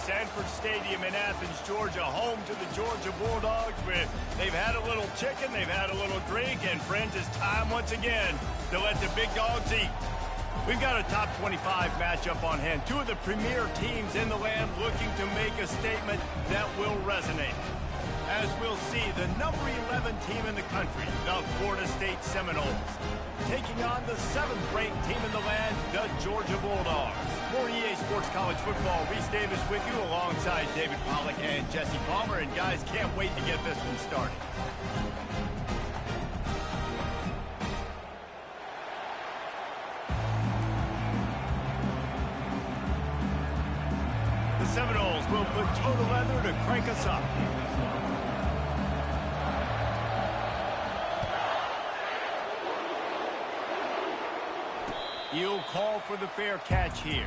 Sanford Stadium in Athens, Georgia, home to the Georgia Bulldogs. Where they've had a little chicken, they've had a little drink, and friends, it's time once again to let the big dogs eat. We've got a top 25 matchup on hand. Two of the premier teams in the land looking to make a statement that will resonate. As we'll see, the number 11 team in the country, the Florida State Seminoles, taking on the 7th-ranked team in the land, the Georgia Bulldogs. For EA Sports College Football, Reese Davis with you alongside David Pollack and Jesse Palmer. And guys, can't wait to get this one started. The Seminoles will put total leather to crank us up. He'll call for the fair catch here.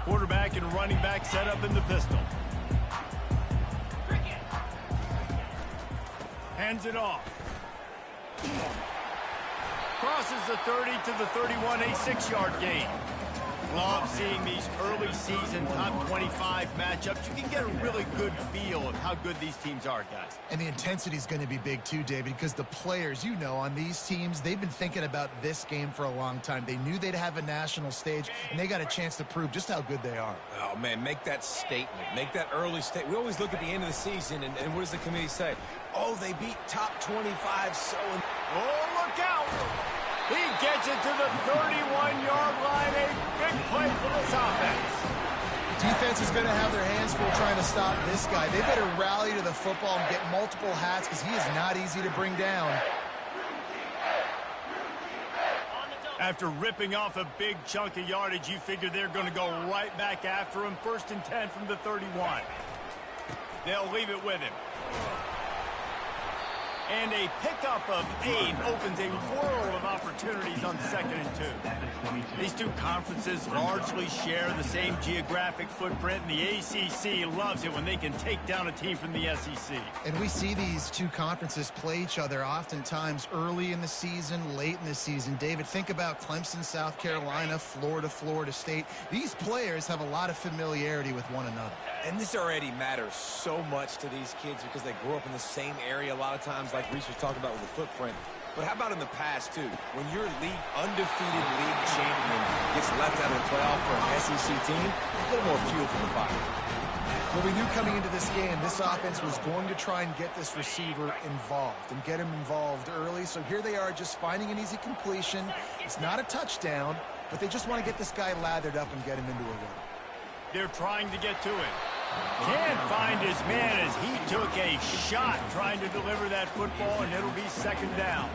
Quarterback and running back set up in the pistol. Hands it off. Crosses the 30 to the 31, a 6-yard gain. Love seeing these early season top 25 matchups. You can get a really good feel of how good these teams are, guys. And the intensity is going to be big too, David, because the players, you know, on these teams, they've been thinking about this game for a long time. They knew they'd have a national stage, and they got a chance to prove just how good they are. Oh, man, make that statement. Make that early statement. We always look at the end of the season, and what does the committee say? Oh, they beat top 25, so... Oh, look out! He gets it to the 31-yard line. A big play for this offense. Defense is going to have their hands full trying to stop this guy. They better rally to the football and get multiple hats because he is not easy to bring down. After ripping off a big chunk of yardage, you figure they're going to go right back after him. 1st and 10 from the 31. They'll leave it with him. And a pickup of 8 opens a world of opportunities on 2nd and 2. These two conferences largely share the same geographic footprint, and the ACC loves it when they can take down a team from the SEC. And we see these two conferences play each other oftentimes early in the season, late in the season. David, think about Clemson, South Carolina, Florida, Florida State. These players have a lot of familiarity with one another. And this already matters so much to these kids because they grew up in the same area a lot of times, like Reese was talking about with the footprint. But how about in the past, too? When your undefeated league champion gets left out of the playoff for an SEC team, a little more fuel for the fire. Well, we knew coming into this game, this offense was going to try and get this receiver involved and get him involved early. So here they are just finding an easy completion. It's not a touchdown, but they just want to get this guy lathered up and get him into a run. They're trying to get to it. Can't find his man as he took a shot trying to deliver that football, and it'll be 2nd down.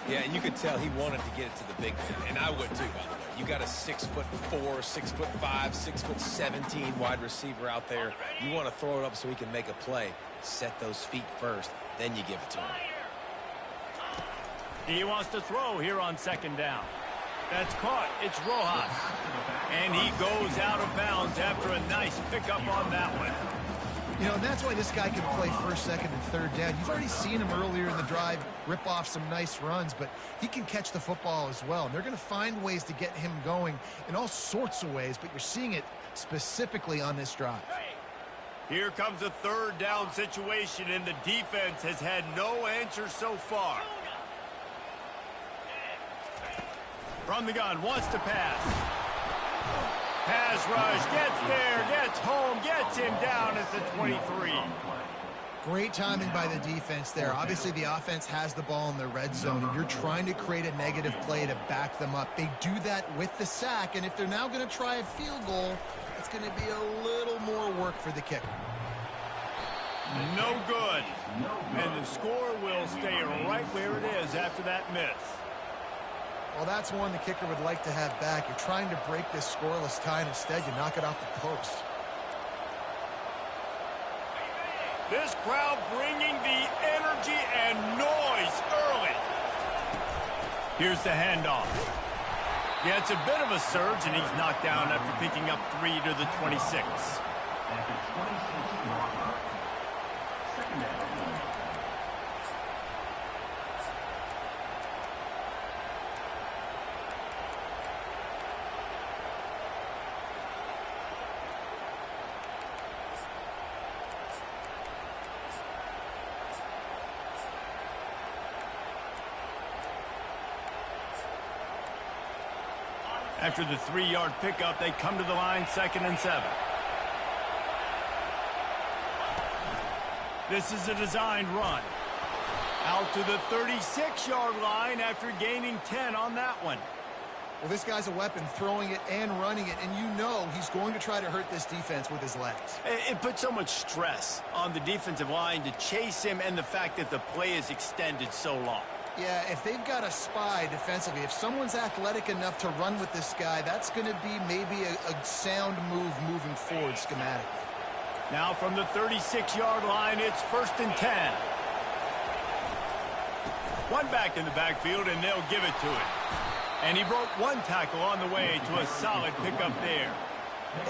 Yeah, and you could tell he wanted to get it to the big man, and I would too, by the way. You got a 6'4", 6'5", 6'17" wide receiver out there. You want to throw it up so he can make a play. Set those feet first, then you give it to him. He wants to throw here on 2nd down. That's caught. It's Rojas. And he goes out of bounds after a nice pickup on that one. You know, and that's why this guy can play 1st, 2nd, and 3rd down. You've already seen him earlier in the drive rip off some nice runs, but he can catch the football as well. And they're going to find ways to get him going in all sorts of ways, but you're seeing it specifically on this drive. Here comes a 3rd down situation, and the defense has had no answer so far. From the gun, wants to pass. Pass rush, gets there, gets home, gets him down at the 23. Great timing by the defense there. Obviously, the offense has the ball in the red zone, and you're trying to create a negative play to back them up. They do that with the sack, and if they're now going to try a field goal, it's going to be a little more work for the kicker. No good. And the score will stay right where it is after that miss. Well, that's one the kicker would like to have back. You're trying to break this scoreless tie, and instead you knock it off the post. This crowd bringing the energy and noise early. Here's the handoff. Yeah, it's a bit of a surge, and he's knocked down after picking up 3 to the 26. After the 3-yard pickup, they come to the line, 2nd and 7. This is a designed run. Out to the 36-yard line after gaining 10 on that one. Well, this guy's a weapon, throwing it and running it, and you know he's going to try to hurt this defense with his legs. It puts so much stress on the defensive line to chase him, and the fact that the play is extended so long. Yeah, if they've got a spy defensively, if someone's athletic enough to run with this guy, that's going to be maybe a sound move moving forward schematically. Now from the 36-yard line, it's 1st and 10. One back in the backfield, and they'll give it to him. And he broke 1 tackle on the way to a solid pickup there.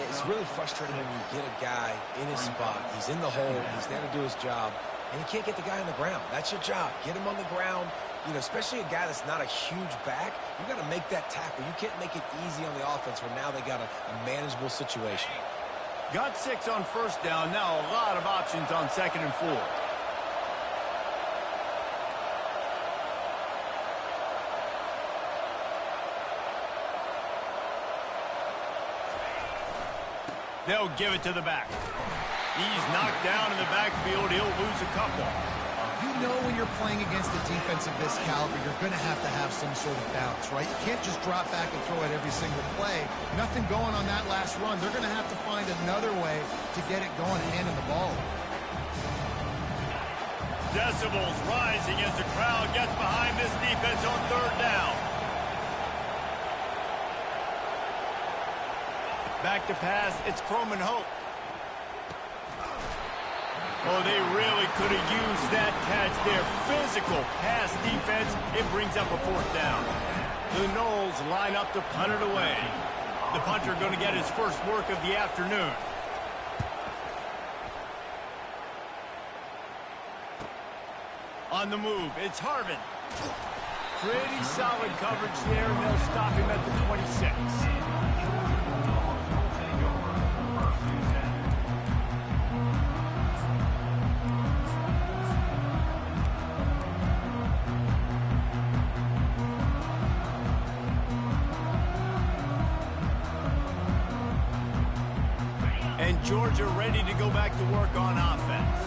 It's really frustrating when you get a guy in his spot. He's in the hole. He's there to do his job. And you can't get the guy on the ground. That's your job. Get him on the ground. You know, especially a guy that's not a huge back, you got to make that tackle. You can't make it easy on the offense where now they got a manageable situation. Got 6 on 1st down. Now a lot of options on 2nd and 4. They'll give it to the back. He's knocked down in the backfield. He'll lose a couple. You know when you're playing against a defense of this caliber, you're going to have some sort of balance, right? You can't just drop back and throw it every single play. Nothing going on that last run. They're going to have to find another way to get it going and handing the ball. Decibels rising as the crowd gets behind this defense on 3rd down. Back to pass. It's Croman Hope. Oh, they really could have used that catch there. Physical pass defense. It brings up a 4th down. The Knowles line up to punt it away. The punter going to get his first work of the afternoon. On the move, it's Harvin. Pretty solid coverage there, and they'll stop him at the 26. And Georgia ready to go back to work on offense.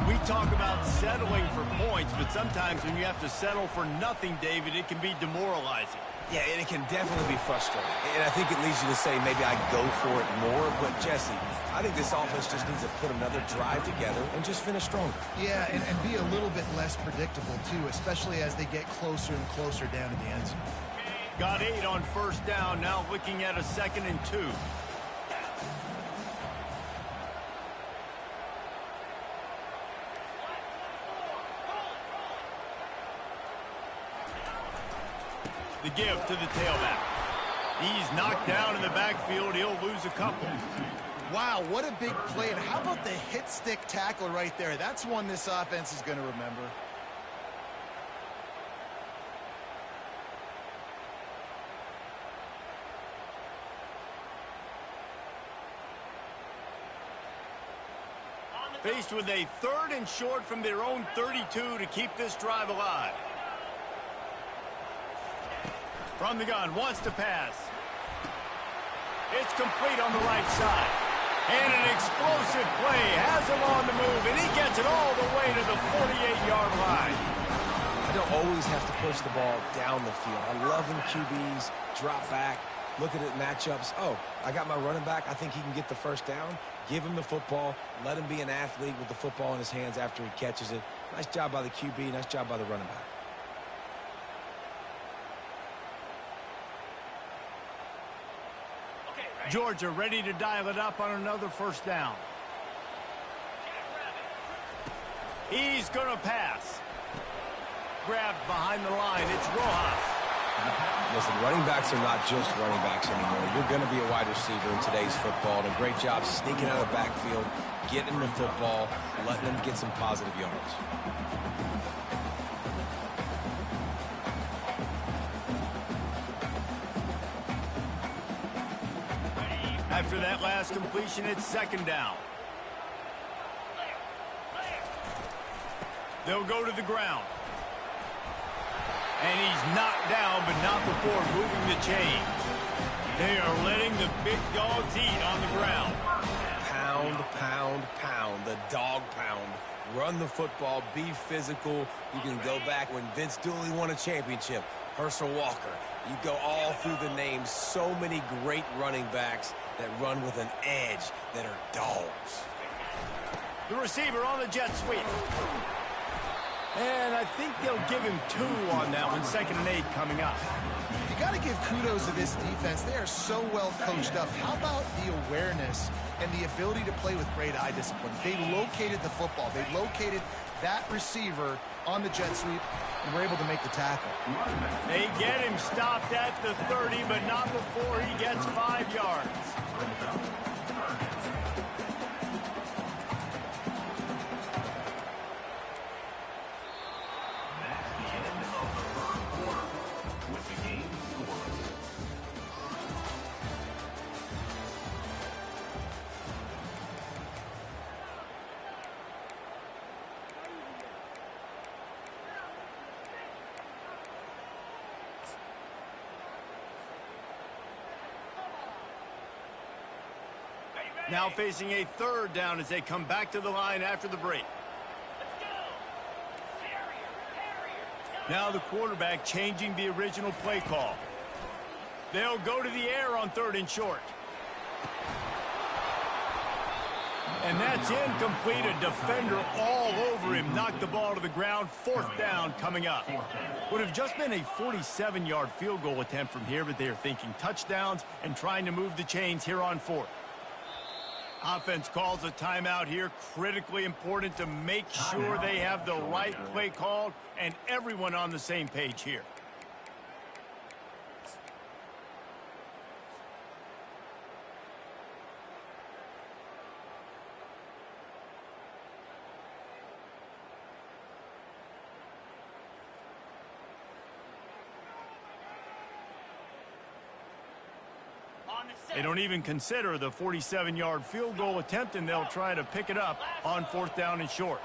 We talk about settling for points, but sometimes when you have to settle for nothing, David, it can be demoralizing. Yeah, and it can definitely be frustrating. And I think it leads you to say maybe I go for it more. But, Jesse, I think this offense just needs to put another drive together and just finish stronger. Yeah, and be a little bit less predictable, too, especially as they get closer and closer down to the end zone. Got 8 on 1st down, now looking at a 2nd and 2. The give to the tailback. He's knocked down in the backfield. He'll lose a couple. Wow, what a big play. And how about the hit stick tackle right there? That's one this offense is going to remember. Faced with a 3rd and short from their own 32 to keep this drive alive. From the gun, wants to pass. It's complete on the right side. And an explosive play has him on the move, and he gets it all the way to the 48-yard line. I don't always have to push the ball down the field. I love when QBs drop back, look at it matchups. Oh, I got my running back. I think he can get the 1st down. Give him the football. Let him be an athlete with the football in his hands after he catches it. Nice job by the QB. Nice job by the running back. Georgia ready to dial it up on another 1st down. He's going to pass. Grabbed behind the line. It's Rojas. Listen, running backs are not just running backs anymore. You're going to be a wide receiver in today's football. And a great job sneaking out of the backfield, getting the football, letting them get some positive yards. After that last completion, it's second down. They'll go to the ground. And he's knocked down, but not before moving the chains. They are letting the big dogs eat on the ground. Pound, pound, pound. The dog pound. Run the football. Be physical. You can go back when Vince Dooley won a championship. Herschel Walker. You go all through the names. So many great running backs that run with an edge that are dogs. The receiver on the jet sweep. And I think they'll give him 2 on that one. 2nd and 8 coming up. You got to give kudos to this defense. They are so well coached up. How about the awareness and the ability to play with great eye discipline? They located the football. They located that receiver on the jet sweep and were able to make the tackle. They get him stopped at the 30, but not before he gets 5 yards. Now facing a 3rd down as they come back to the line after the break. Now the quarterback changing the original play call. They'll go to the air on 3rd and short. And that's incomplete. A defender all over him. Knocked the ball to the ground. 4th down coming up. Would have just been a 47-yard field goal attempt from here, but they are thinking touchdowns and trying to move the chains here on 4th. Offense calls a timeout here. Critically important to make sure they have the right play called and everyone on the same page here. They don't even consider the 47-yard field goal attempt, and they'll try to pick it up on 4th down and short.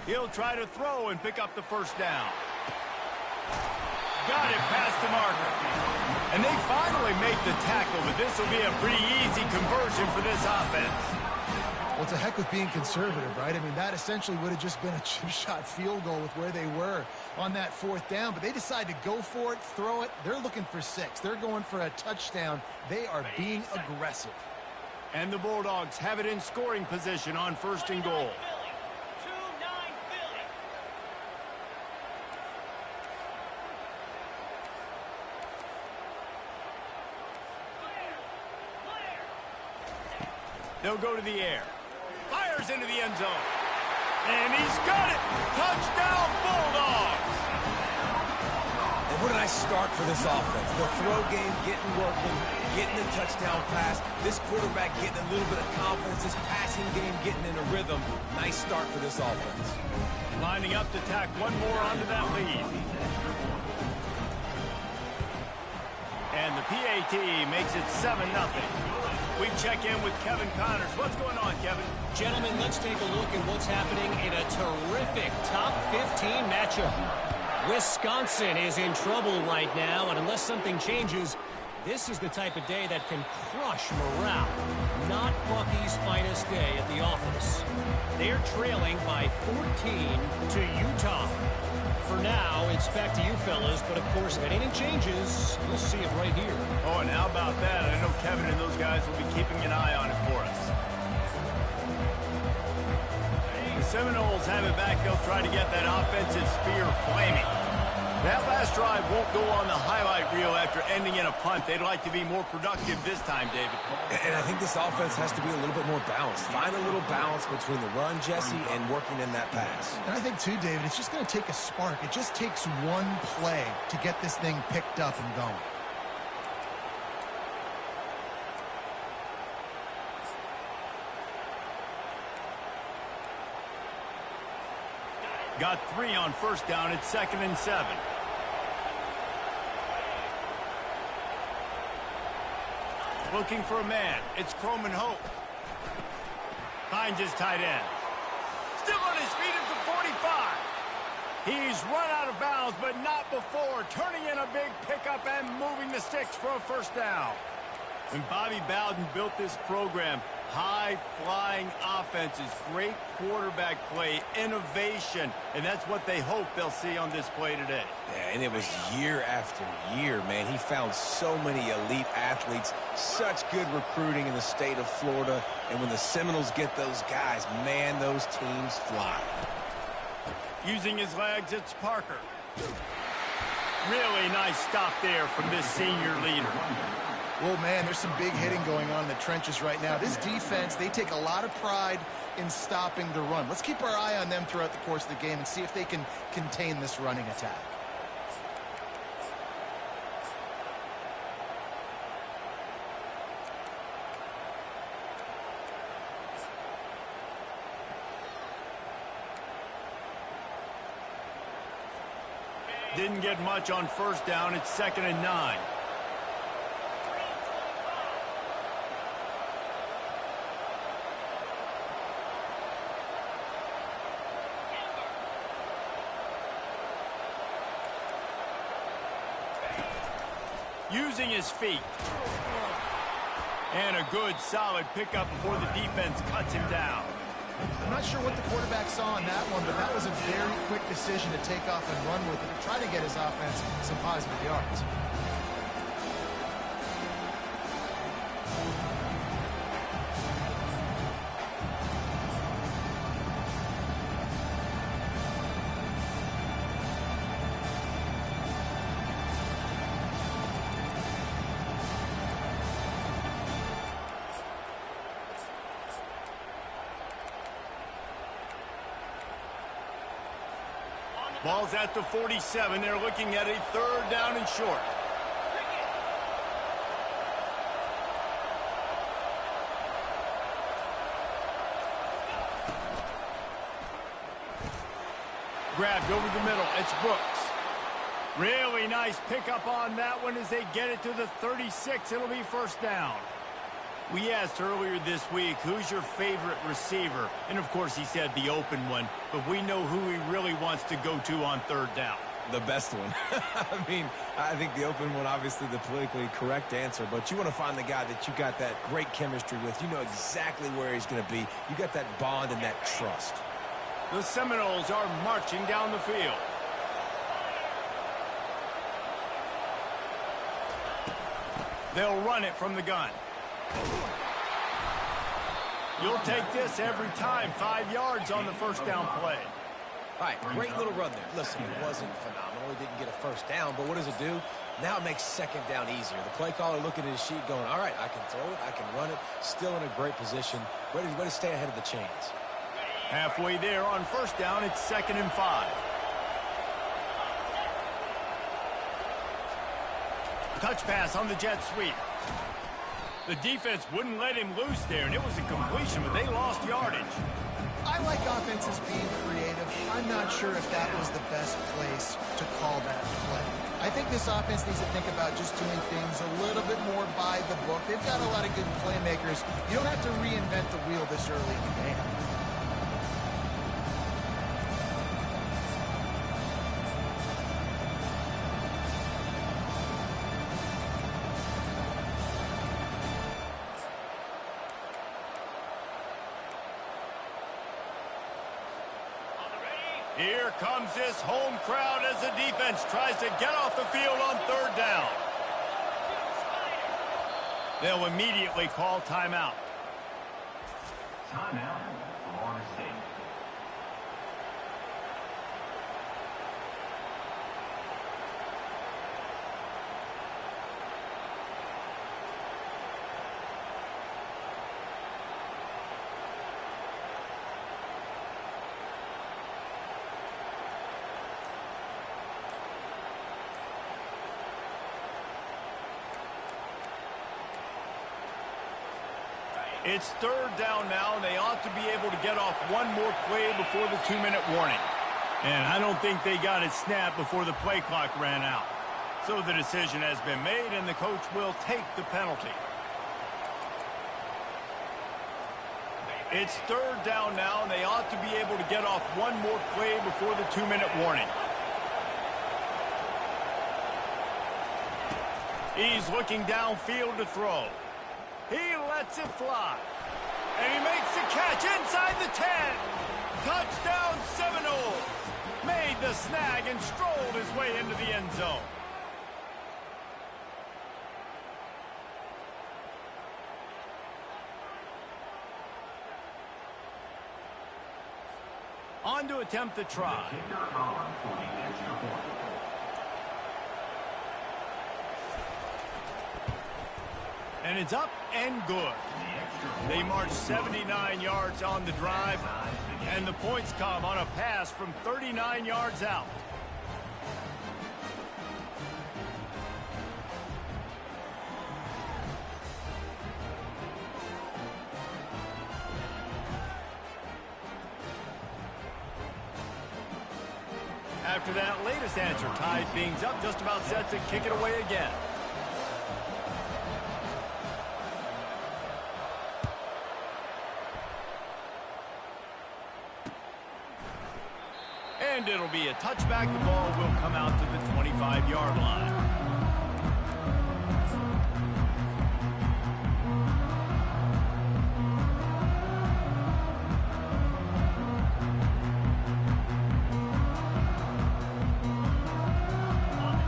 He'll try to throw and pick up the 1st down. Got it past the marker. And they finally make the tackle, but this will be a pretty easy conversion for this offense. Well, it's a heck with being conservative, right? I mean, that essentially would have just been a chip-shot field goal with where they were on that 4th down. But they decide to go for it, throw it. They're looking for 6. They're going for a touchdown. They are being aggressive. And the Bulldogs have it in scoring position on 1st and goal. They'll go to the air. Fires into the end zone. And he's got it. Touchdown, Bulldogs. And what a nice start for this offense. The throw game getting working, getting the touchdown pass. This quarterback getting a little bit of confidence. This passing game getting in a rhythm. Nice start for this offense. Lining up to tack one more onto that lead. And the PAT makes it 7-0. We check in with Kevin Connors. What's going on, Kevin? Gentlemen, let's take a look at what's happening in a terrific top 15 matchup. Wisconsin is in trouble right now, and unless something changes, this is the type of day that can crush morale. Not Bucky's finest day at the office. They're trailing by 14 to Utah. For now, it's back to you fellas, but of course, if anything changes, you'll see it right here. Oh, and how about that? I know Kevin and those guys will be keeping an eye on it for us. The Seminoles have it back. They'll try to get that offensive spear flaming. That last drive won't go on the highlight reel after ending in a punt. They'd like to be more productive this time, David. And I think this offense has to be a little bit more balanced. Find a little balance between the run, Jesse, and working in that pass. And I think, too, David, it's just going to take a spark. It just takes one play to get this thing picked up and going. Got 3 on first down. It's 2nd and 7. Looking for a man. It's Croman Hope. Finds his tight end. Still on his feet at the 45. He's run out of bounds, but not before. Turning in a big pickup and moving the sticks for a first down. When Bobby Bowden built this program, high-flying offenses, great quarterback play, innovation, and that's what they hope they'll see on display today. Yeah, and it was year after year, man. He found so many elite athletes, such good recruiting in the state of Florida, and when the Seminoles get those guys, man, those teams fly. Using his legs, it's Parker. Really nice stop there from this senior leader. Well, man, there's some big hitting going on in the trenches right now. This defense, they take a lot of pride in stopping the run. Let's keep our eye on them throughout the course of the game and see if they can contain this running attack. Didn't get much on first down. It's 2nd and 9. Using his feet. And a good, solid pickup before the defense cuts him down. I'm not sure what the quarterback saw on that one, but that was a very quick decision to take off and run with it to try to get his offense some positive yards. Ball's at the 47. They're looking at a 3rd down and short. Grabbed over the middle. It's Brooks. Really nice pickup on that one as they get it to the 36. It'll be first down. We asked earlier this week, who's your favorite receiver? And, of course, he said the open one. But we know who he really wants to go to on 3rd down. The best one. I mean, I think the open one, obviously the politically correct answer. But you want to find the guy that you got that great chemistry with. You know exactly where he's going to be. You got that bond and that trust. The Seminoles are marching down the field. They'll run it from the gun. You'll take this every time. 5 yards on the first down play. All right, great little run there. Listen, it wasn't phenomenal. He didn't get a first down, but what does it do? Now it makes 2nd down easier. The play caller looking at his sheet going, all right, I can throw it, I can run it. Still in a great position. Ready to stay ahead of the chains. Halfway there on first down, it's 2nd and 5. Touch pass on the jet sweep. The defense wouldn't let him loose there, and it was a completion, but they lost yardage. I like offenses being creative. I'm not sure if that was the best place to call that play. I think this offense needs to think about just doing things a little bit more by the book. They've got a lot of good playmakers. You don't have to reinvent the wheel this early in the game. Here comes this home crowd as the defense tries to get off the field on 3rd down. They'll immediately call timeout. Timeout, Florida State. It's third down now, and they ought to be able to get off one more play before the 2-minute warning. And I don't think they got it snapped before the play clock ran out. So the decision has been made, and the coach will take the penalty. It's third down now, and they ought to be able to get off one more play before the 2-minute warning. He's looking downfield to throw. He lets it fly. And he makes the catch inside the 10. Touchdown Seminoles. Made the snag and strolled his way into the end zone. On to attempt the try. And it's up and good. They march 79 yards on the drive, and the points come on a pass from 39 yards out. After that latest answer, tied things up, just about set to kick it away again. And it'll be a touchback. The ball will come out to the 25-yard line.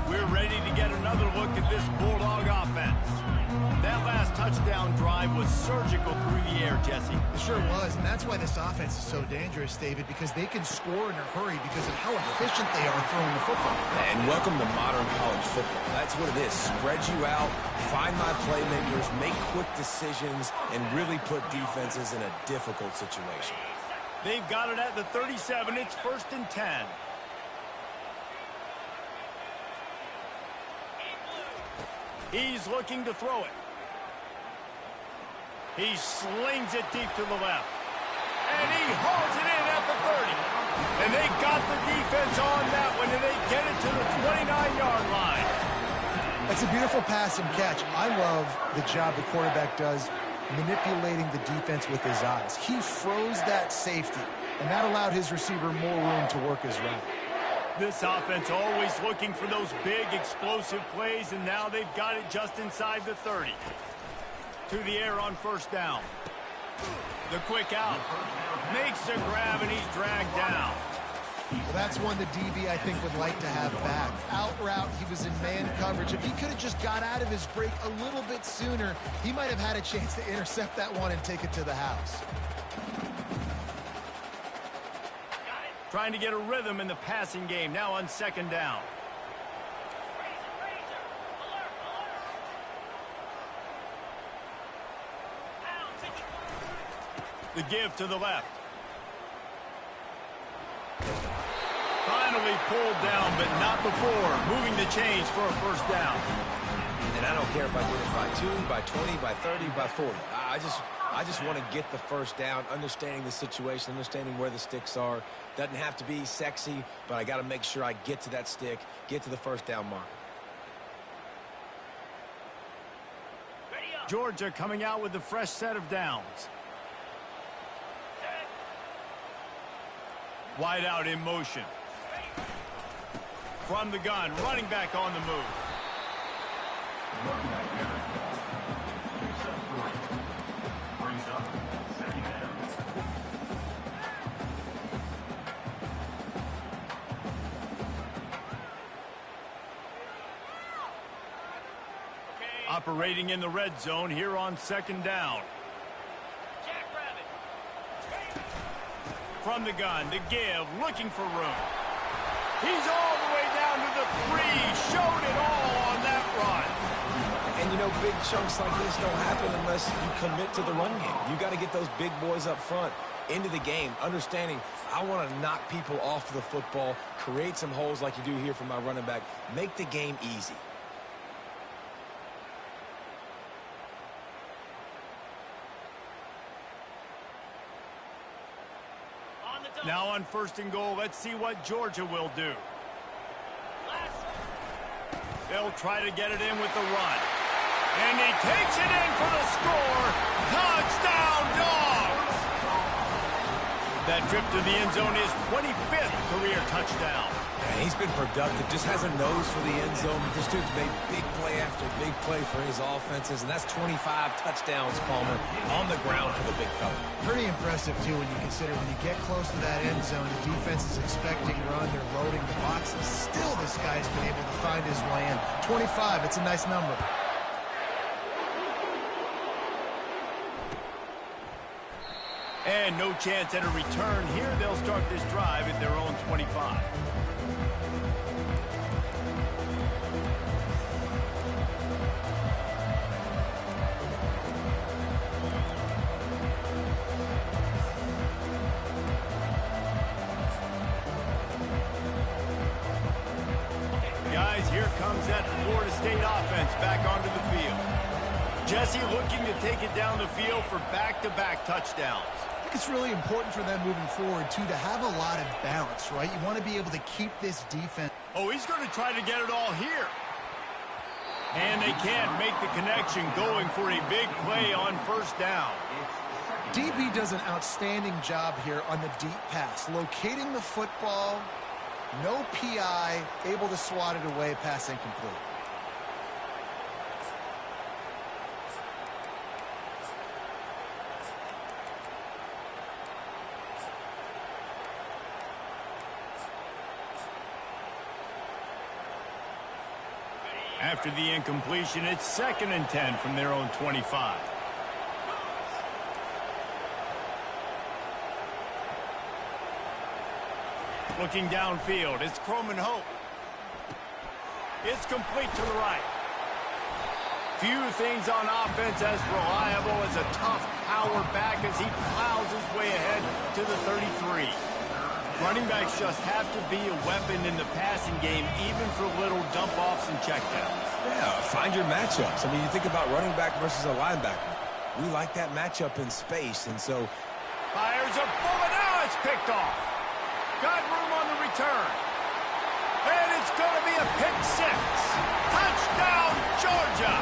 We're ready to get another look at this Bulldog offense. That last touchdown drive was surgical through the air, Jesse. It sure was, and that's why this offense is so dangerous, David, because they can score in a hurry because of how efficient they are throwing the football. And welcome to modern college football. That's what it is. Spread you out, find my playmakers, make quick decisions, and really put defenses in a difficult situation. They've got it at the 37. It's 1st and 10. He's looking to throw it. He slings it deep to the left. And he hauls it in at the 30. And they got the defense on that one, and they get it to the 29-yard line. That's a beautiful pass and catch. I love the job the quarterback does manipulating the defense with his eyes. He froze that safety, and that allowed his receiver more room to work his route. This offense always looking for those big, explosive plays, and now they've got it just inside the 30. To the air on 1st down. The quick out. Makes the grab, and he's dragged down. Well, that's one the DB, I think, would like to have back. Out route, he was in man coverage. If he could have just got out of his break a little bit sooner, he might have had a chance to intercept that one and take it to the house. Trying to get a rhythm in the passing game, now on 2nd down. The give to the left. Finally pulled down, but not before. Moving the chains for a 1st down. And I don't care if I get it by 2, by 20, by 30, by 40. I just want to get the 1st down, understanding the situation, understanding where the sticks are. Doesn't have to be sexy, but I got to make sure I get to that stick, get to the 1st down marker. Georgia coming out with a fresh set of downs. Wide out in motion. From the gun, running back on the move. Operating in the red zone here on 2nd down. From the gun, to give, looking for room. He's all the way down to the 3. Showed it all on that run. And, you know, big chunks like this don't happen unless you commit to the run game. You got to get those big boys up front into the game, understanding I want to knock people off the football, create some holes like you do here for my running back, make the game easy. Now on 1st and goal, let's see what Georgia will do. They'll try to get it in with the run. And he takes it in for the score. Touchdown, Dogs! That trip to the end zone is 25th career touchdown. And he's been productive, just has a nose for the end zone. This dude's made big play after big play for his offenses, and that's 25 touchdowns, Palmer, on the ground for the big fella. Pretty impressive, too, when you consider when you get close to that end zone, the defense is expecting run, they're loading the boxes. Still, this guy's been able to find his way in. 25, it's a nice number. And no chance at a return here. They'll start this drive at their own 25. Guys, here comes that Florida State offense back onto the field. Jesse looking to take it down the field for back-to-back touchdowns. I think it's really important for them moving forward, too, to have a lot of balance, right? You want to be able to keep this defense. Oh, he's going to try to get it all here. And they can't make the connection, going for a big play on 1st down. DB does an outstanding job here on the deep pass, locating the football, no PI, able to swat it away, pass incomplete. After the incompletion, it's 2nd and 10 from their own 25. Looking downfield, it's Croman Hope. It's complete to the right. Few things on offense as reliable as a tough power back as he plows his way ahead to the 33. Running backs just have to be a weapon in the passing game, even for little dump-offs and checkdowns. Yeah, find your matchups. I mean, you think about running back versus a linebacker. We like that matchup in space, and so... Fires a bullet. Now it's picked off. Got room on the return. And it's going to be a pick 6. Touchdown, Georgia!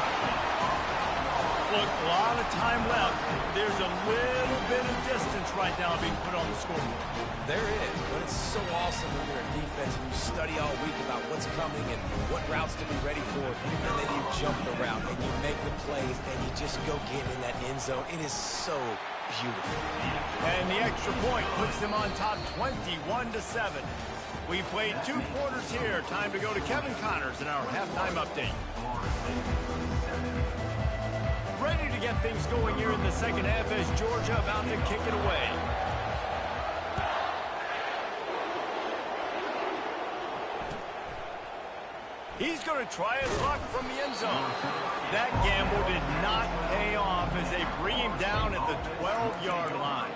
Look, a lot of time left. There's a little bit of distance right now being put on the scoreboard. There is, but it's so awesome when you're a defense and you study all week about what's coming and what routes to be ready for, and then you jump the route and you make the plays and you just go get in that end zone. It is so beautiful. And the extra point puts them on top 21-7. We played 2 quarters here. Time to go to Kevin Connors in our halftime update. Ready to get things going here in the second half as Georgia about to kick it away. He's going to try his luck from the end zone. That gamble did not pay off as they bring him down at the 12-yard line.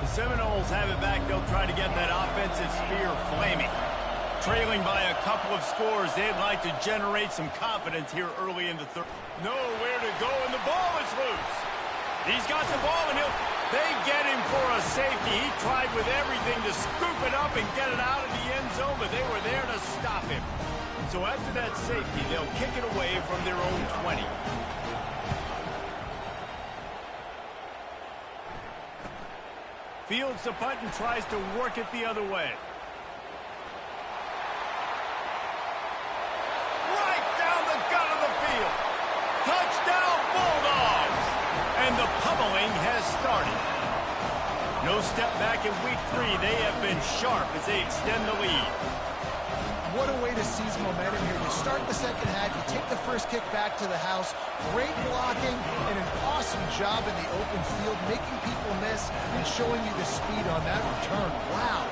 The Seminoles have it back. They'll try to get that offensive spear flaming. Trailing by a couple of scores, they'd like to generate some confidence here early in the third. Nowhere to go, and the ball is loose. He's got the ball, and they get him for a safety. He tried with everything to scoop it up and get it out of the end zone, but they were there to stop him. So after that safety, they'll kick it away from their own 20. Fields the punt and tries to work it the other way. Touchdown, Bulldogs! And the pummeling has started. No step back in week 3. They have been sharp as they extend the lead. What a way to seize momentum here. You start the second half, you take the first kick back to the house, great blocking, and an awesome job in the open field, making people miss and showing you the speed on that return. Wow.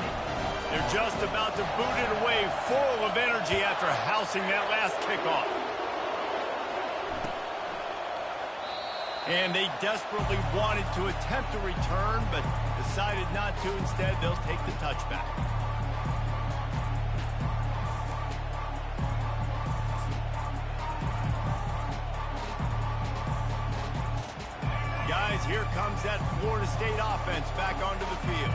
They're just about to boot it away, full of energy after housing that last kickoff. And they desperately wanted to attempt a return, but decided not to. Instead, they'll take the touchback. Guys, here comes that Florida State offense back onto the field.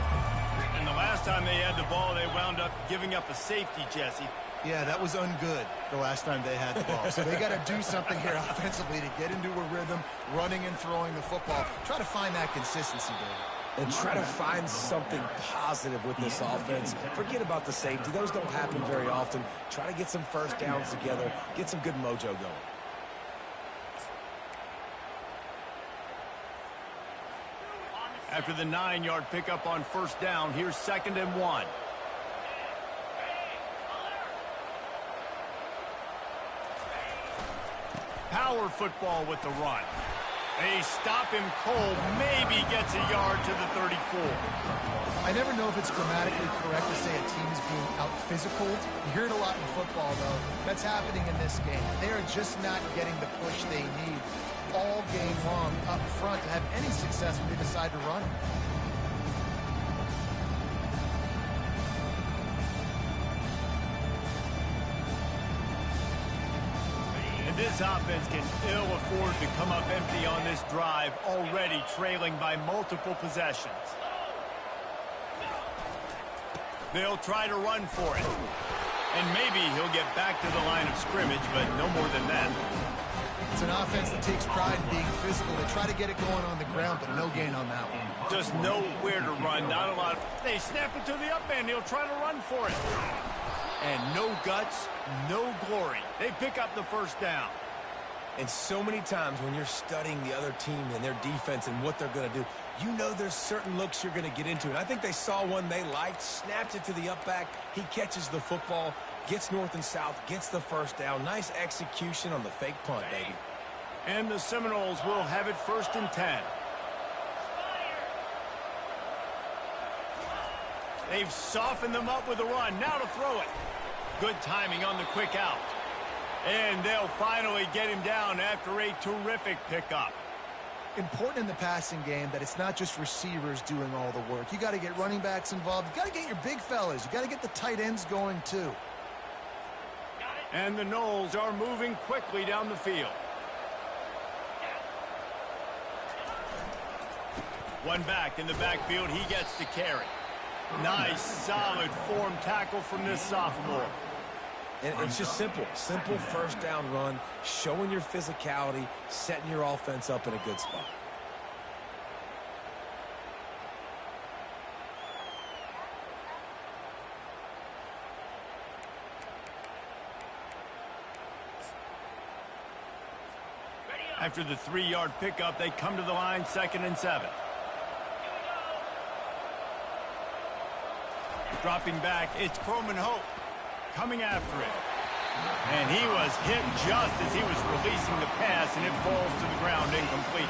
And the last time they had the ball, they wound up giving up a safety, Jesse. Yeah, that was ungood the last time they had the ball. So they got to do something here offensively to get into a rhythm, running and throwing the football. Try to find that consistency, David. And try to find something positive with this offense. Forget about the safety. Those don't happen very often. Try to get some first downs together. Get some good mojo going. After the 9-yard pickup on first down, here's 2nd and 1. Power football with the run. They stop him cold, maybe gets a yard to the 34. I never know if it's grammatically correct to say a team is being out-physicaled. You hear it a lot in football, though. That's happening in this game. They are just not getting the push they need all game long up front to have any success when they decide to run. And this offense can ill afford to come up empty on this drive, already trailing by multiple possessions. They'll try to run for it. And maybe he'll get back to the line of scrimmage, but no more than that. It's an offense that takes pride in being physical. They try to get it going on the ground, but no gain on that one. Just nowhere to run, not a lot. They snap it to the up end. He'll try to run for it. And no guts, no glory. They pick up the first down. And so many times when you're studying the other team and their defense and what they're going to do, you know there's certain looks you're going to get into. And I think they saw one they liked, snapped it to the up back. He catches the football, gets north and south, gets the first down. Nice execution on the fake punt, baby. And the Seminoles will have it 1st and 10. They've softened them up with a run. Now to throw it. Good timing on the quick out. And they'll finally get him down after a terrific pickup. Important in the passing game that it's not just receivers doing all the work. You got to get running backs involved. You got to get your big fellas. You got to get the tight ends going too. And the Noles are moving quickly down the field. One back in the backfield. He gets to carry. Nice, solid form tackle from this sophomore. And it's just simple. Simple first down run, showing your physicality, setting your offense up in a good spot. After the 3-yard pickup, they come to the line, 2nd and 7. Dropping back, it's Croman Hope coming after it. And he was hit just as he was releasing the pass, and it falls to the ground incomplete.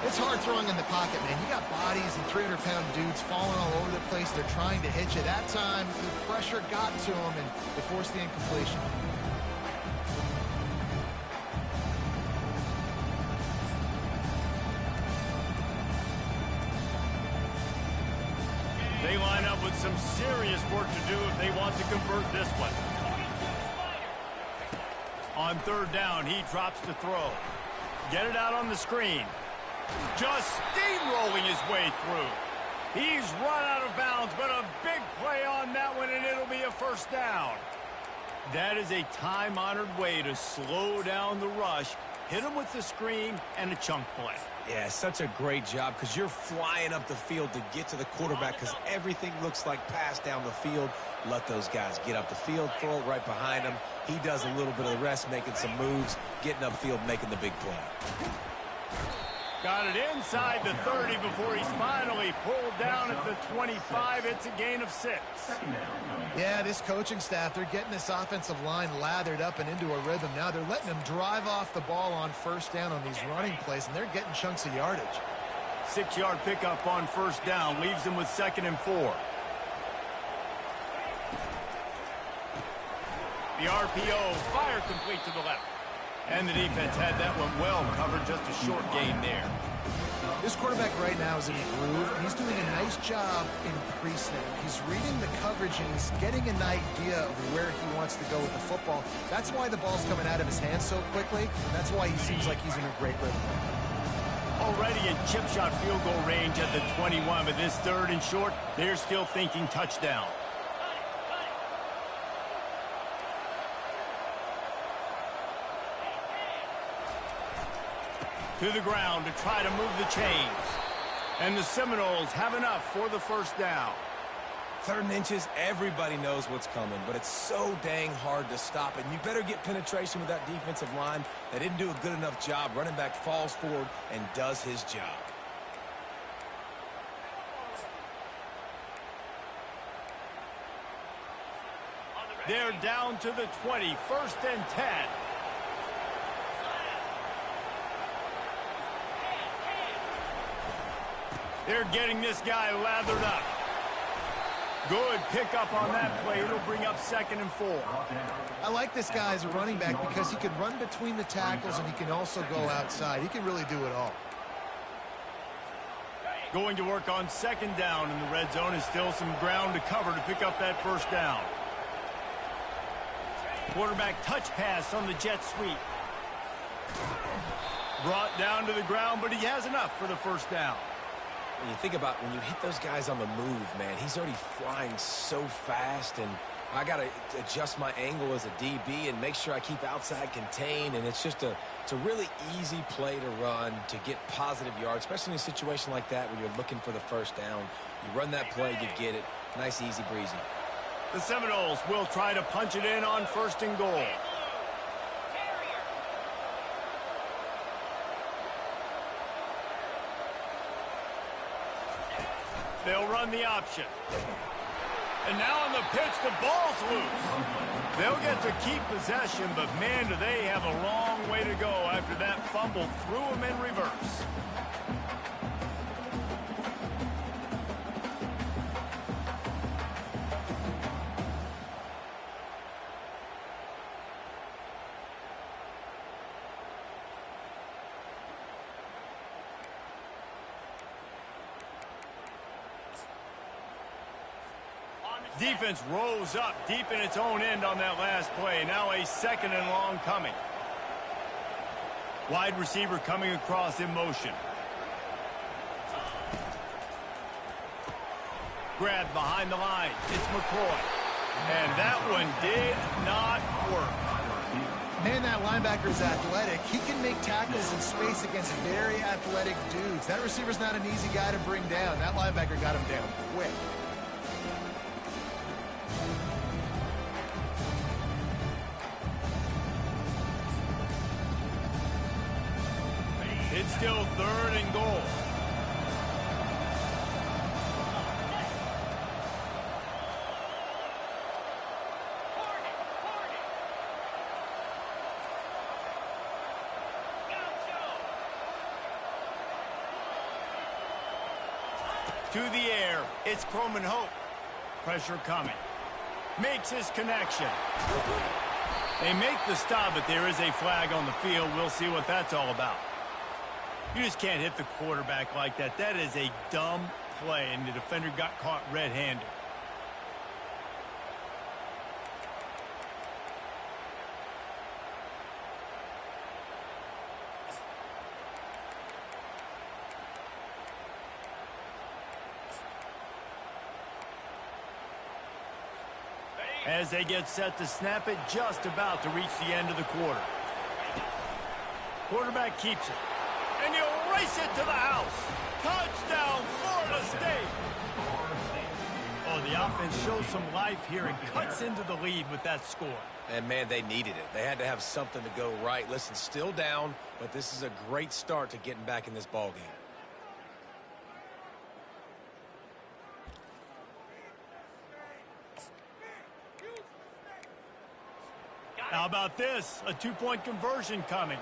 It's hard throwing in the pocket, man. You got bodies and 300-pound dudes falling all over the place. They're trying to hit you. That time, the pressure got to them, and they forced the incompletion. They line up with some serious work to do if they want to convert this one. On 3rd down, he drops to throw. Get it out on the screen. Just steamrolling his way through. He's run out of bounds, but a big play on that one, and it'll be a first down. That is a time-honored way to slow down the rush, hit him with the screen, and a chunk play. Yeah, such a great job because you're flying up the field to get to the quarterback because everything looks like pass down the field. Let those guys get up the field, throw it right behind him. He does a little bit of the rest, making some moves, getting upfield, making the big play. Got it inside the 30 before he's finally pulled down at the 25. It's a gain of 6. Yeah, this coaching staff, they're getting this offensive line lathered up and into a rhythm. Now they're letting them drive off the ball on first down on these running plays, and they're getting chunks of yardage. 6-yard pickup on first down leaves them with 2nd and 4. The RPO, fire complete to the left. And the defense had that one well covered, just a short gain there. This quarterback right now is in a groove, and he's doing a nice job in pre-snap. He's reading the coverage, and he's getting an idea of where he wants to go with the football. That's why the ball's coming out of his hands so quickly, and that's why he seems like he's in a great rhythm. Already in chip shot field goal range at the 21, but this 3rd and short, they're still thinking touchdown. To the ground to try to move the chains. And the Seminoles have enough for the 1st down. 3rd and inches, everybody knows what's coming, but it's so dang hard to stop it. And you better get penetration with that defensive line. They didn't do a good enough job. Running back falls forward and does his job. They're down to the 20, 1st and 10. They're getting this guy lathered up. Good pickup on that play. It'll bring up 2nd and 4. I like this guy as a running back because he can run between the tackles and he can also go outside. He can really do it all. Going to work on 2nd down in the red zone. Is still some ground to cover to pick up that 1st down. Quarterback touch pass on the jet sweep. Brought down to the ground, but he has enough for the 1st down. When you think about when you hit those guys on the move, man, he's already flying so fast, and I got to adjust my angle as a DB and make sure I keep outside contained, and it's just a really easy play to run to get positive yards, especially in a situation like that where you're looking for the 1st down. You run that play, you get it. Nice, easy, breezy. The Seminoles will try to punch it in on 1st and goal. They'll run the option. And now on the pitch, the ball's loose. They'll get to keep possession, but man, do they have a long way to go after that fumble threw them in reverse. Defense rose up deep in its own end on that last play. Now a 2nd and long coming. Wide receiver coming across in motion. Grabbed behind the line. It's McCoy. And that one did not work. Man, that linebacker is athletic. He can make tackles in space against very athletic dudes. That receiver's not an easy guy to bring down. That linebacker got him down quick. It's still 3rd and goal. To the air, it's Croman Hope. Pressure coming. Makes his connection. They make the stop, but there is a flag on the field. We'll see what that's all about. You just can't hit the quarterback like that. That is a dumb play, and the defender got caught red-handed. As they get set to snap it, just about to reach the end of the quarter. Quarterback keeps it. And you'll race it to the house. Touchdown, Florida State. Oh, the offense shows some life here and cuts into the lead with that score. And, man, they needed it. They had to have something to go right. Listen, still down, but this is a great start to getting back in this ballgame. How about this? A two-point conversion coming.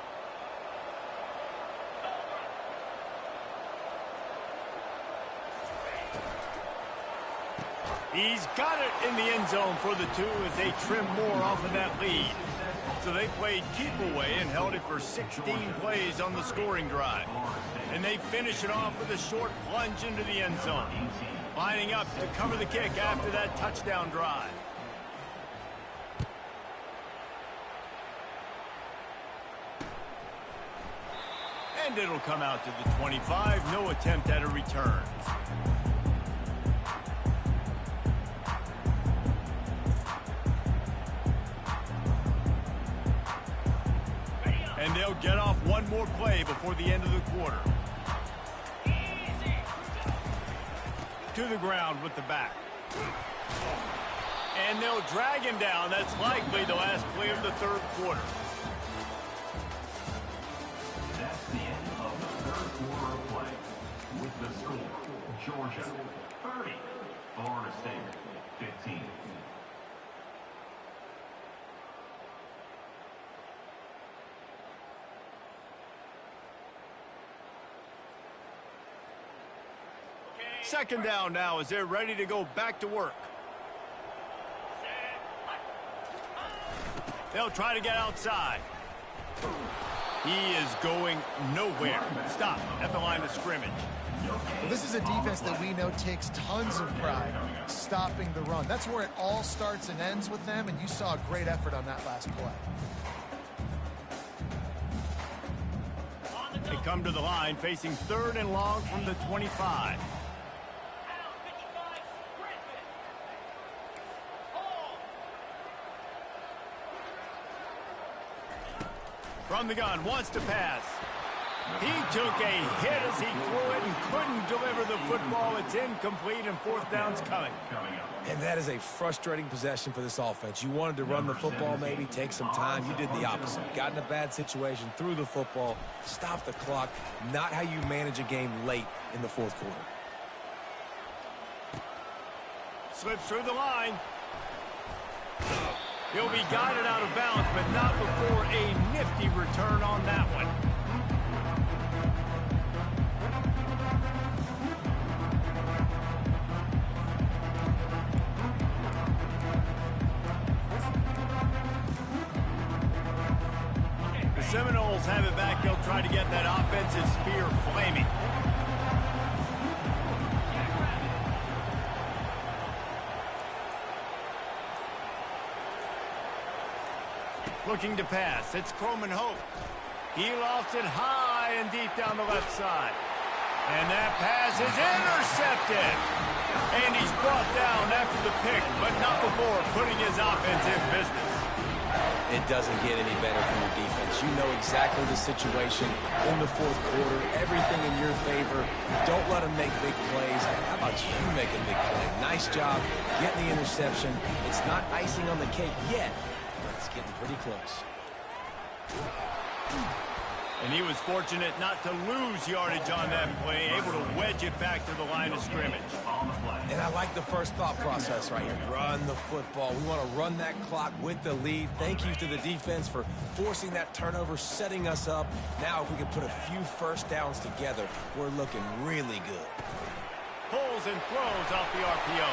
He's got it in the end zone for the 2 as they trim more off of that lead. So they played keep away and held it for 16 plays on the scoring drive. And they finish it off with a short plunge into the end zone, lining up to cover the kick after that touchdown drive. And it'll come out to the 25. No attempt at a return. And they'll get off one more play before the end of the quarter. To the ground with the back. And they'll drag him down. That's likely the last play of the third quarter. That's the end of the third quarter of play. With the score, Georgia 30, Florida State 15. Second down now as they're ready to go back to work. They'll try to get outside. He is going nowhere. Stop at the line of scrimmage. Well, this is a defense that we know takes tons of pride stopping the run. That's where it all starts and ends with them, and you saw a great effort on that last play. They come to the line facing 3rd and long from the 25. From the gun, wants to pass. He took a hit as he threw it and couldn't deliver the football. It's incomplete and 4th down's coming. And that is a frustrating possession for this offense. You wanted to run the football, maybe take some time. You did the opposite. Got in a bad situation, threw the football, stopped the clock. Not how you manage a game late in the 4th quarter. Slips through the line. He'll be guided out of bounds, but not before a nifty return on that one. The Seminoles have it back. They'll try to get that offensive spear flaming. Looking to pass. It's Croman Hope. He lost it high and deep down the left side. And that pass is intercepted. And he's brought down after the pick, but not before putting his offense in business. It doesn't get any better from your defense. You know exactly the situation in the 4th quarter. Everything in your favor. Don't let them make big plays. How about you make a big play? Nice job getting the interception. It's not icing on the cake yet. It's getting pretty close. And he was fortunate not to lose yardage on that play, able to wedge it back to the line of scrimmage. And I like the first thought process right here. Run the football. We want to run that clock with the lead. Thank you to the defense for forcing that turnover, setting us up. Now if we can put a few first downs together, we're looking really good. Pulls and throws off the RPO.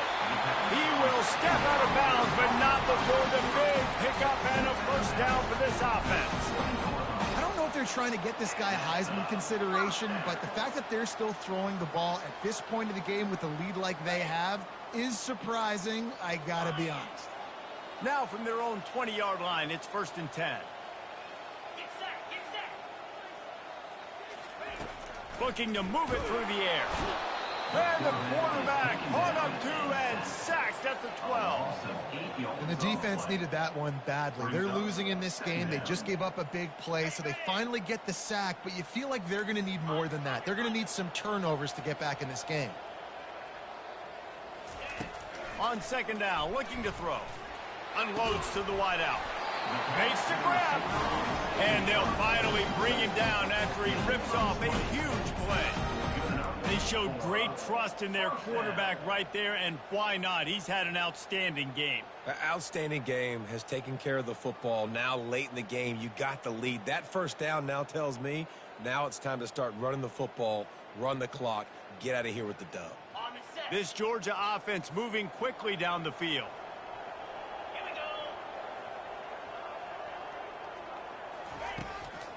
He will step out of bounds, but not before the big pickup and a first down for this offense. I don't know if they're trying to get this guy Heisman consideration, but the fact that they're still throwing the ball at this point of the game with a lead like they have is surprising, I gotta be honest. Now from their own 20-yard line, it's 1st and 10. Looking to move it through the air. And the quarterback caught up 2 and sacked at the 12. And the defense needed that one badly. They're losing in this game. They just gave up a big play, so they finally get the sack, but you feel like they're going to need more than that. They're going to need some turnovers to get back in this game. On 2nd down, looking to throw. Unloads to the wideout. Makes the grab. And they'll finally bring him down after he rips off a huge play. They showed great trust in their quarterback right there, and why not? He's had an outstanding game. An outstanding game, has taken care of the football. Now late in the game, you got the lead. That first down now tells me now it's time to start running the football, run the clock, get out of here with the dub. On the set. This Georgia offense moving quickly down the field.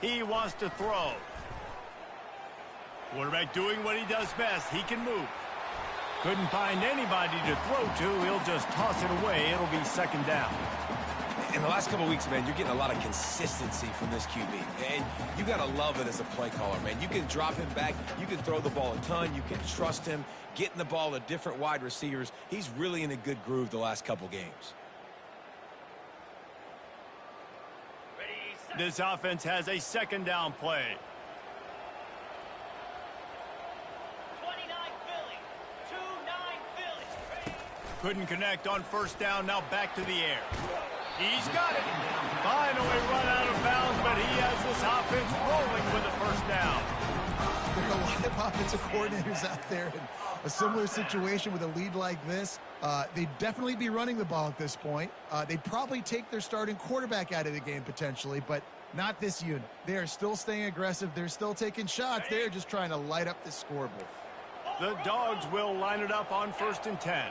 He wants to throw. Quarterback doing what he does best. He can move. Couldn't find anybody to throw to. He'll just toss it away. It'll be second down. In the last couple of weeks, man, you're getting a lot of consistency from this QB. And you got to love it as a play caller, man. You can drop him back. You can throw the ball a ton. You can trust him. Getting the ball to different wide receivers. He's really in a good groove the last couple games. This offense has a second down play. 29 Philly. 2-9 Philly. Couldn't connect on first down. Now back to the air. He's got it. Finally run out of bounds, but he has this offense rolling with a first down. There are a lot of offensive coordinators out there in a similar situation with a lead like this. They'd definitely be running the ball at this point. They'd probably take their starting quarterback out of the game potentially, but not this unit. They are still staying aggressive. They're still taking shots. They're just trying to light up the scoreboard. The Dogs will line it up on 1st and 10.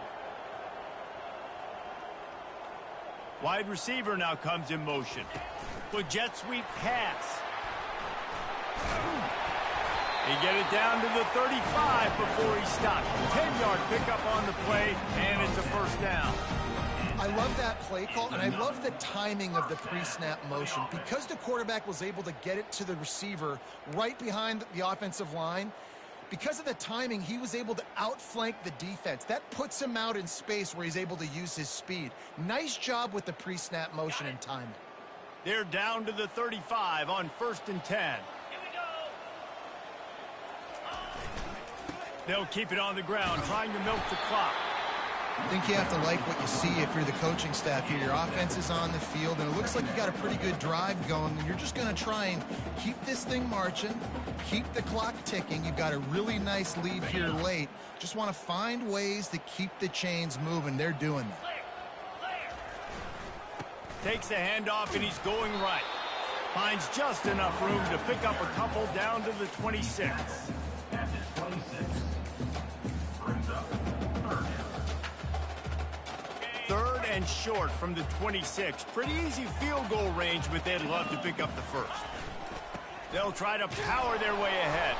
Wide receiver now comes in motion. With jet sweep pass. He get it down to the 35 before he stopped. 10-yard pickup on the play, and it's a first down. I love that play call, and I love the timing of the pre-snap motion. Because the quarterback was able to get it to the receiver right behind the offensive line, because of the timing, he was able to outflank the defense. That puts him out in space where he's able to use his speed. Nice job with the pre-snap motion and timing. They're down to the 35 on 1st and 10. They'll keep it on the ground, trying to milk the clock. I think you have to like what you see if you're the coaching staff here. Your offense is on the field, and it looks like you got a pretty good drive going, and you're just going to try and keep this thing marching, keep the clock ticking. You've got a really nice lead here late. Just want to find ways to keep the chains moving. They're doing that. Takes the handoff, and he's going right. Finds just enough room to pick up a couple down to the 26. At the 26. Brings up Third and short from the 26. Pretty easy field goal range, but they'd love to pick up the first. They'll try to power their way ahead.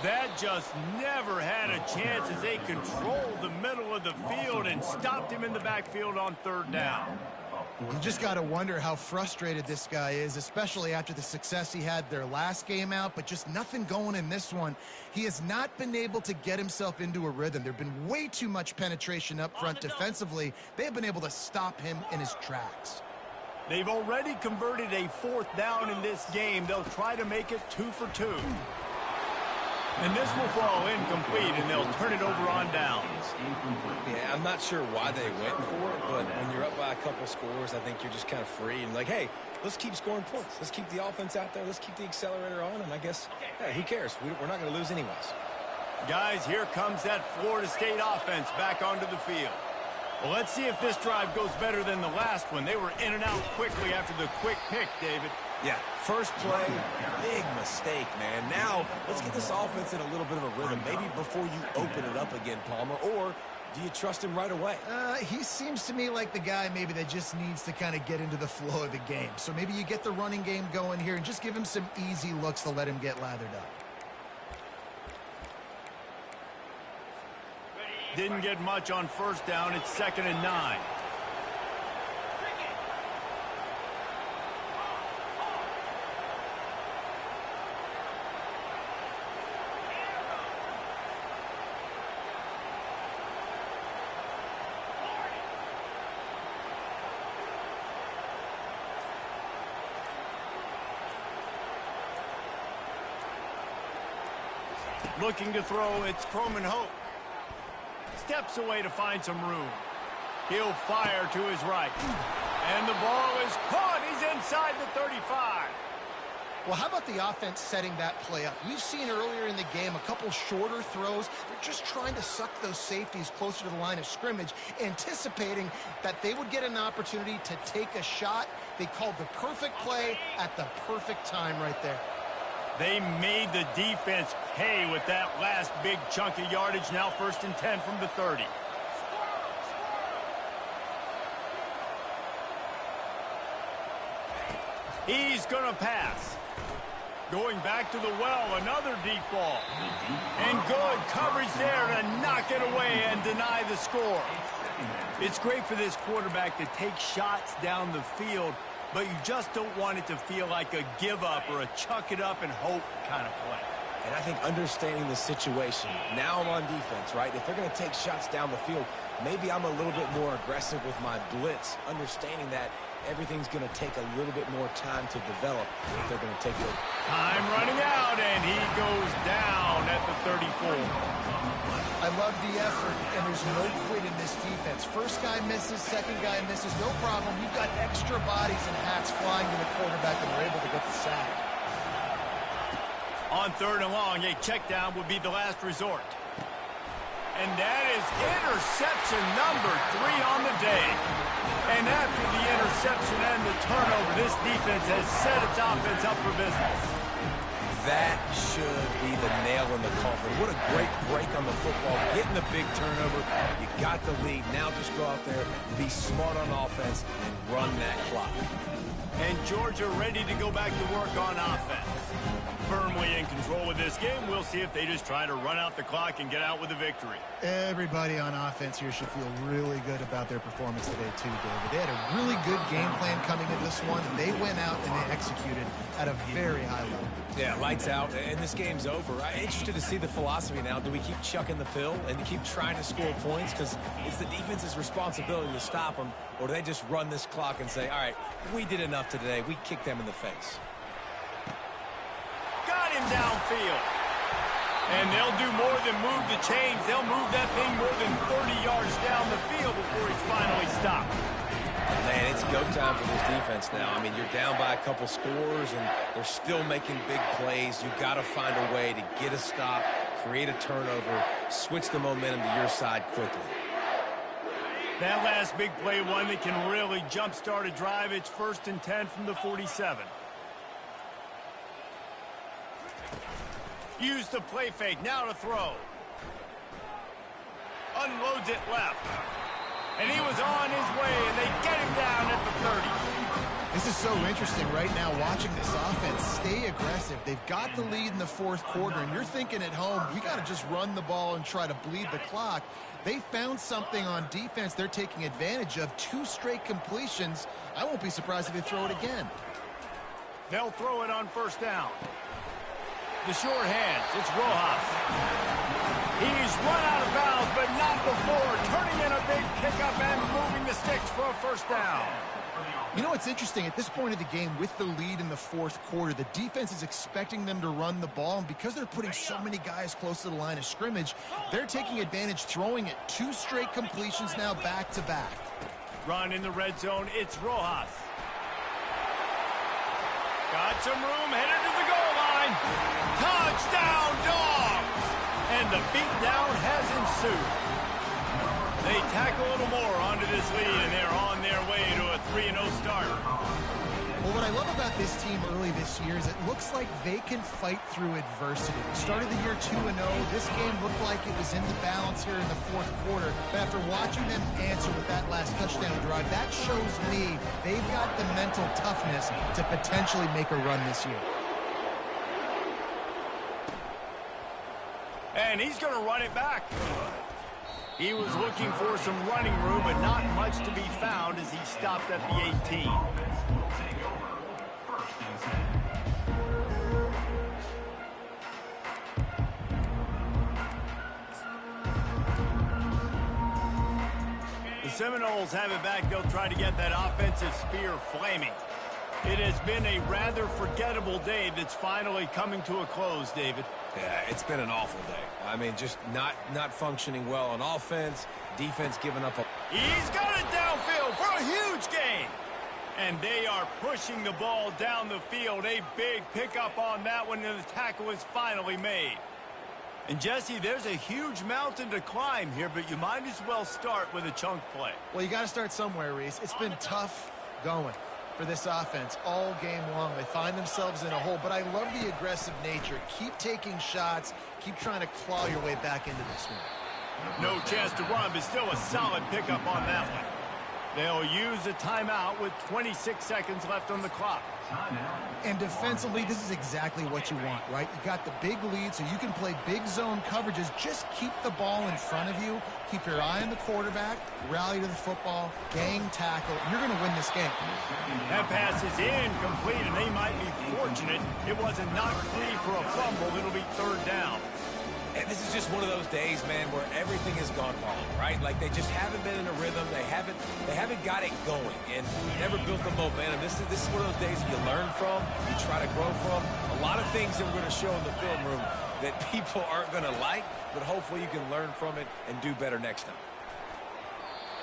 That just never had a chance as they controlled the middle of the field and stopped him in the backfield on 3rd down. You just got to wonder how frustrated this guy is, especially after the success he had their last game out, but just nothing going in this one. He has not been able to get himself into a rhythm. There have been way too much penetration up front defensively. They have been able to stop him in his tracks. They've already converted a 4th down in this game. They'll try to make it 2 for 2. And this will fall incomplete, and they'll turn it over on downs. Yeah, I'm not sure why they went for it, but when you're up by a couple scores, I think you're just kind of free and like, hey, let's keep scoring points. Let's keep the offense out there. Let's keep the accelerator on, and I guess, hey, who cares? We're not going to lose anyways. Guys, here comes that Florida State offense back onto the field. Well, let's see if this drive goes better than the last one. They were in and out quickly after the quick pick, David. Yeah, first play, big mistake, man. Now, let's get this offense in a little bit of a rhythm, maybe before you open it up again, Palmer, or do you trust him right away? He seems to me like the guy maybe that just needs to kind of get into the flow of the game. So maybe you get the running game going here and just give him some easy looks to let him get lathered up. Didn't get much on 1st down. It's 2nd and 9. Looking to throw, it's Croman Hope. Steps away to find some room. He'll fire to his right. And the ball is caught. He's inside the 35. Well, how about the offense setting that play up? We've seen earlier in the game a couple shorter throws. They're just trying to suck those safeties closer to the line of scrimmage, anticipating that they would get an opportunity to take a shot. They called the perfect play at the perfect time right there. They made the defense pay with that last big chunk of yardage. Now 1st and 10 from the 30. He's going to pass. Going back to the well, another deep ball. And good coverage there to knock it away and deny the score. It's great for this quarterback to take shots down the field, but you just don't want it to feel like a give-up or a chuck it up and hope kind of play. And I think understanding the situation, now I'm on defense, right? If they're going to take shots down the field, maybe I'm a little bit more aggressive with my blitz, understanding that everything's going to take a little bit more time to develop if they're going to take it. Time running out, and he goes down at the 34. I love the effort, and there's no quit in this defense. First guy misses, second guy misses, no problem. You've got extra bodies and hats flying to the quarterback, and they're able to get the sack. On 3rd and long, a check down would be the last resort. And that is interception number 3 on the day. And after the interception and the turnover, this defense has set its offense up for business. That should be the nail in the coffin. What a great break on the football. Getting the big turnover. You got the lead. Now just go out there, be smart on offense, and run that clock. And Georgia ready to go back to work on offense. Firmly in control of this game. We'll see if they just try to run out the clock and get out with a victory. Everybody on offense here should feel really good about their performance today too, David. They had a really good game plan coming into this one. They went out and they executed at a very high level. Yeah, lights out, and this game's over. I'm interested to see the philosophy now. Do we keep chucking the pill and keep trying to score points because it's the defense's responsibility to stop them, or do they just run this clock and say, all right, we did enough today. We kicked them in the face. Got him downfield. And they'll do more than move the chains. They'll move that thing more than 30 yards down the field before he's finally stopped. Man, it's go time for this defense now. I mean, you're down by a couple scores, and they're still making big plays. You've got to find a way to get a stop, create a turnover, switch the momentum to your side quickly. That last big play, one that can really jumpstart a drive. It's 1st and 10 from the 47. Use the play fake, now to throw. Unloads it left. And he was on his way, and they get him down at the 30. This is so interesting right now, watching this offense stay aggressive. They've got the lead in the 4th quarter, and you're thinking at home, we got to just run the ball and try to bleed the clock. They found something on defense they're taking advantage of. 2 straight completions. I won't be surprised if they throw it again. They'll throw it on 1st down. The short hands, it's Rojas. He's run out of bounds, but not before. Turning in a big pickup and moving the sticks for a 1st down. You know what's interesting? At this point of the game, with the lead in the 4th quarter, the defense is expecting them to run the ball, and because they're putting so many guys close to the line of scrimmage, they're taking advantage, throwing it. 2 straight completions now back-to-back. Run in the red zone, it's Rojas. Got some room, headed to the goal line. Touchdown, Dogs! And the beatdown has ensued. They tack a little more onto this lead, and they're on their way to a 3-0 start. Well, what I love about this team early this year is it looks like they can fight through adversity. Started the year 2-0. This game looked like it was in the balance here in the 4th quarter. But after watching them answer with that last touchdown drive, that shows me they've got the mental toughness to potentially make a run this year. And he's going to run it back. He was looking for some running room, but not much to be found as he stopped at the 18. The Seminoles have it back. They'll try to get that offensive spear flaming. It has been a rather forgettable day that's finally coming to a close, David. Yeah, it's been an awful day. I mean, just not functioning well on offense, defense giving up a... He's got it downfield for a huge gain. And they are pushing the ball down the field. A big pickup on that one, and the tackle is finally made. And, Jesse, there's a huge mountain to climb here, but you might as well start with a chunk play. Well, you got to start somewhere, Reese. It's been tough going. for this offense all game long. They find themselves in a hole, but I love the aggressive nature. Keep taking shots. Keep trying to claw your way back into this one. No chance to run, but still a solid pickup on that one. They'll use a timeout with 26 seconds left on the clock. And defensively, this is exactly what you want, right? You got the big lead, so you can play big zone coverages. Just keep the ball in front of you. Keep your eye on the quarterback. Rally to the football. Gang tackle. You're going to win this game. That pass is incomplete, and they might be fortunate it wasn't knocked free for a fumble. It'll be third down. And this is just one of those days, man, where everything has gone wrong, right? Like they just haven't been in a rhythm. They haven't got it going and never built the momentum. This is one of those days you learn from, you try to grow from. A lot of things that we're going to show in the film room that people aren't going to like, but hopefully you can learn from it and do better next time.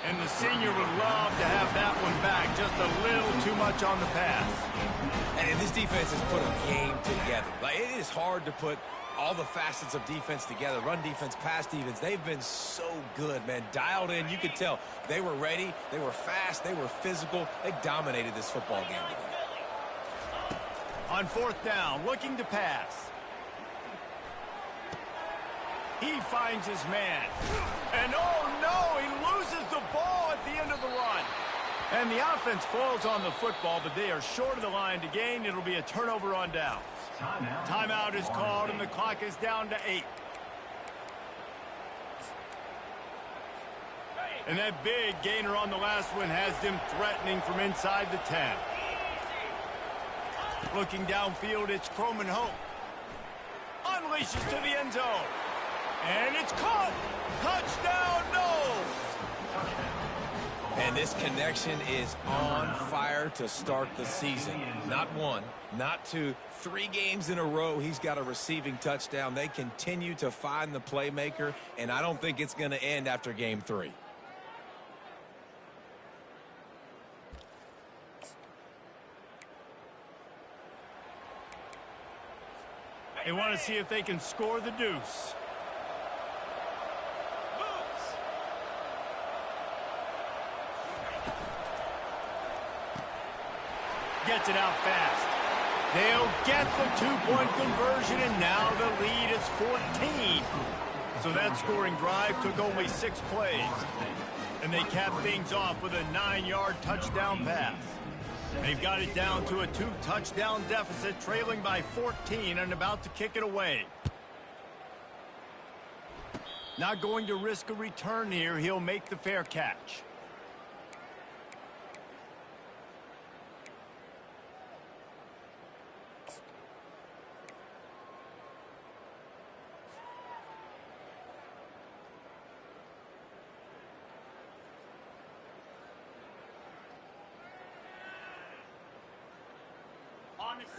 And the senior would love to have that one back. Just a little too much on the pass. And this defense has put a game together. Like it is hard to put all the facets of defense together. Run defense, pass defense. They've been so good, man. Dialed in. You could tell they were ready. They were fast. They were physical. They dominated this football game today. On fourth down, looking to pass. He finds his man. And oh no, he loses the ball at the end of the run. And the offense falls on the football, but they are short of the line to gain. It'll be a turnover on downs. Timeout is called, and the clock is down to 8. And that big gainer on the last one has them threatening from inside the 10. Looking downfield, it's Croman Hope. Unleashes to the end zone. And it's caught. Touchdown, no. And this connection is on fire to start the season. Not one, not two, 3 games in a row he's got a receiving touchdown. They continue to find the playmaker, and I don't think it's going to end after game 3. They want to see if they can score the deuce. Gets it out fast. They'll get the 2-point conversion, and now the lead is 14. So that scoring drive took only 6 plays. And they cap things off with a 9-yard touchdown pass. They've got it down to a 2-touchdown deficit, trailing by 14 and about to kick it away. Not going to risk a return here. He'll make the fair catch.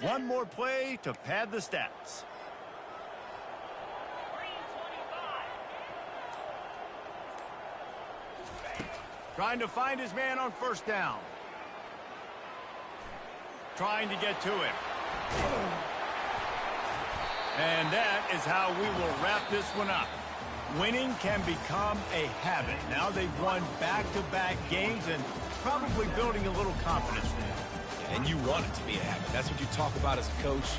One more play to pad the stats. Trying to find his man on first down. Trying to get to him. And that is how we will wrap this one up. Winning can become a habit. Now they've won back-to-back games and probably building a little confidence there. And you want it to be a habit. That's what you talk about as a coach.